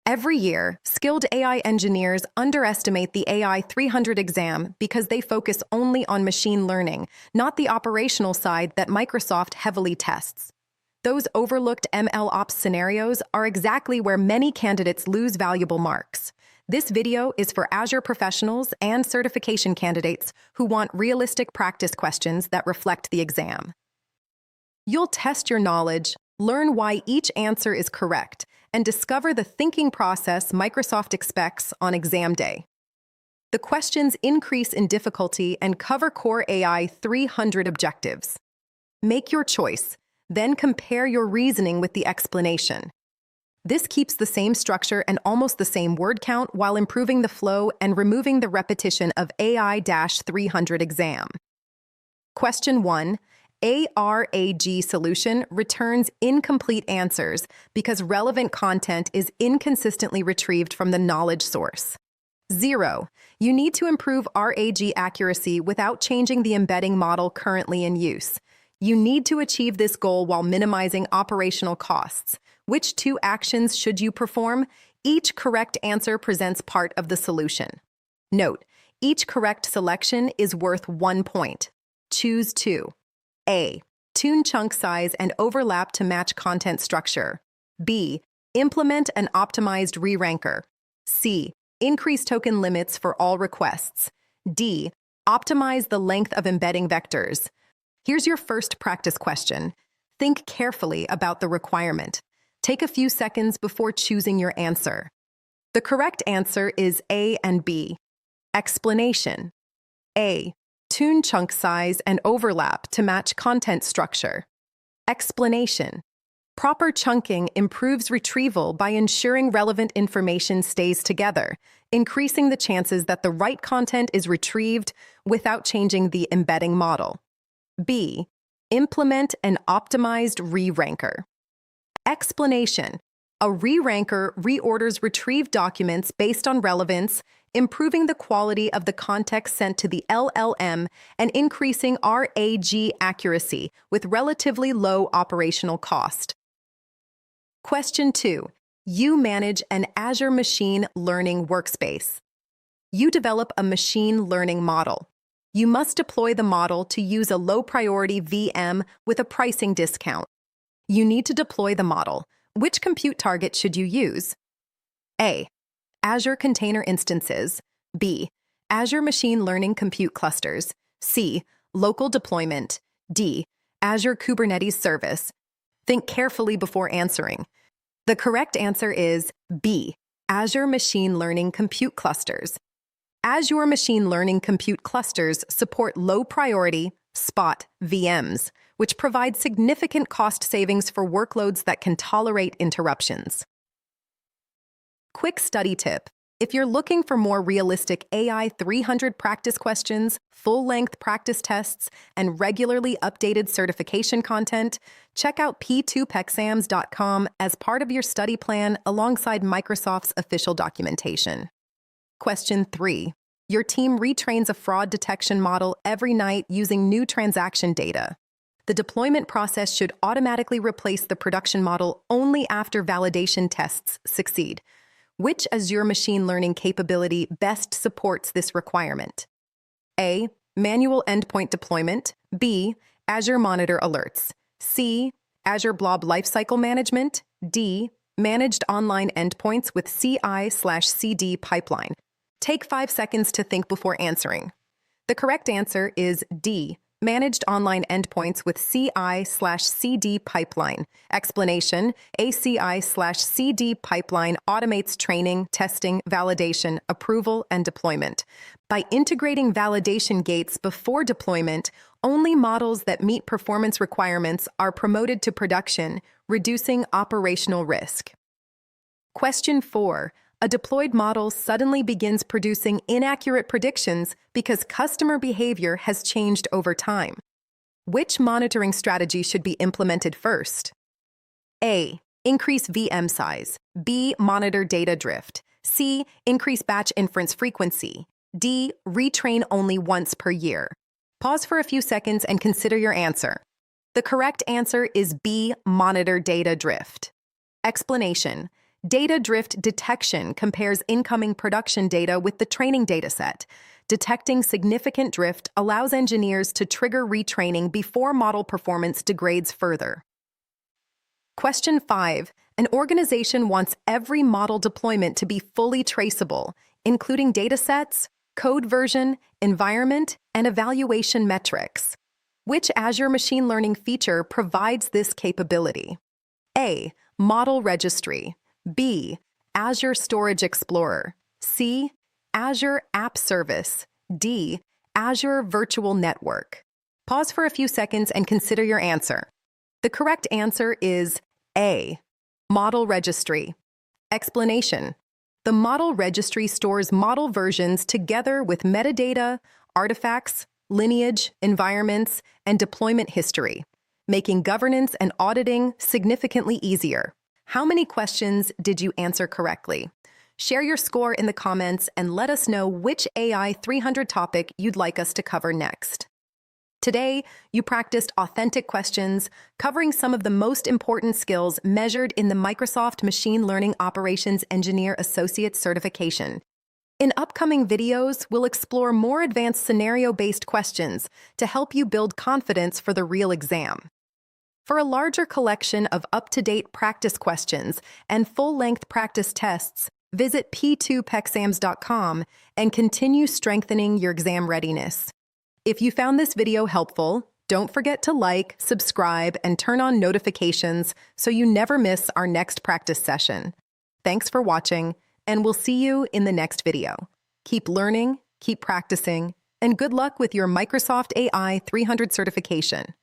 Every year, skilled AI engineers underestimate the AI-300 exam because they focus only on machine learning, not the operational side that Microsoft heavily tests. Those overlooked MLOps scenarios are exactly where many candidates lose valuable marks. This video is for Azure professionals and certification candidates who want realistic practice questions that reflect the exam. You'll test your knowledge, learn why each answer is correct, and discover the thinking process Microsoft expects on exam day. The questions increase in difficulty and cover core AI-300 objectives. Make your choice, then compare your reasoning with the explanation. This keeps the same structure and almost the same word count while improving the flow and removing the repetition of AI-300 exam. Question 1. ARAG solution returns incomplete answers because relevant content is inconsistently retrieved from the knowledge source. 0. You need to improve RAG accuracy without changing the embedding model currently in use. You need to achieve this goal while minimizing operational costs. Which two actions should you perform? Each correct answer presents part of the solution. Note, each correct selection is worth 1 point. Choose 2. A. Tune chunk size and overlap to match content structure. B. Implement an optimized re-ranker. C. Increase token limits for all requests. D. Optimize the length of embedding vectors. Here's your first practice question. Think carefully about the requirement. Take a few seconds before choosing your answer. The correct answer is A and B. Explanation. A. Tune chunk size and overlap to match content structure. Explanation. Proper chunking improves retrieval by ensuring relevant information stays together, increasing the chances that the right content is retrieved without changing the embedding model. B. Implement an optimized re-ranker. Explanation. A re-ranker reorders retrieved documents based on relevance, improving the quality of the context sent to the LLM and increasing RAG accuracy with relatively low operational cost. Question 2. You manage an Azure machine learning workspace. You develop a machine learning model. You must deploy the model to use a low-priority VM with a pricing discount. You need to deploy the model. Which compute target should you use? A. Azure Container Instances. B. Azure Machine Learning Compute Clusters. C. Local Deployment. D. Azure Kubernetes Service. Think carefully before answering. The correct answer is B. Azure Machine Learning Compute Clusters. Azure Machine Learning Compute Clusters support low-priority, spot VMs, which provide significant cost savings for workloads that can tolerate interruptions. Quick study tip. If you're looking for more realistic AI-300 practice questions, full-length practice tests, and regularly updated certification content, check out p2pexams.com as part of your study plan alongside Microsoft's official documentation. Question 3. Your team retrains a fraud detection model every night using new transaction data. The deployment process should automatically replace the production model only after validation tests succeed. Which Azure machine learning capability best supports this requirement? A. Manual endpoint deployment. B. Azure Monitor Alerts. C. Azure Blob Lifecycle Management. D. Managed online endpoints with CI/CD pipeline. Take 5 seconds to think before answering. The correct answer is D. Managed online endpoints with CI/CD pipeline. Explanation. A CI/CD pipeline automates training, testing, validation, approval, and deployment. By integrating validation gates before deployment, only models that meet performance requirements are promoted to production, reducing operational risk. Question 4. A deployed model suddenly begins producing inaccurate predictions because customer behavior has changed over time. Which monitoring strategy should be implemented first? A. Increase VM size. B. Monitor data drift. C. Increase batch inference frequency. D. Retrain only once per year. Pause for a few seconds and consider your answer. The correct answer is B. Monitor data drift. Explanation. Data drift detection compares incoming production data with the training dataset. Detecting significant drift allows engineers to trigger retraining before model performance degrades further. Question 5. An organization wants every model deployment to be fully traceable, including datasets, code version, environment, and evaluation metrics. Which Azure machine learning feature provides this capability? A. Model Registry. B. Azure Storage Explorer. C. Azure App Service. D. Azure Virtual Network. Pause for a few seconds and consider your answer. The correct answer is A. Model Registry. Explanation. The Model Registry stores model versions together with metadata, artifacts, lineage, environments, and deployment history, making governance and auditing significantly easier. How many questions did you answer correctly? Share your score in the comments and let us know which AI-300 topic you'd like us to cover next. Today, you practiced authentic questions, covering some of the most important skills measured in the Microsoft Machine Learning Operations Engineer Associate certification. In upcoming videos, we'll explore more advanced scenario-based questions to help you build confidence for the real exam. For a larger collection of up-to-date practice questions and full-length practice tests, visit p2pexams.com and continue strengthening your exam readiness. If you found this video helpful, don't forget to like, subscribe, and turn on notifications so you never miss our next practice session. Thanks for watching, and we'll see you in the next video. Keep learning, keep practicing, and good luck with your Microsoft AI 300 certification.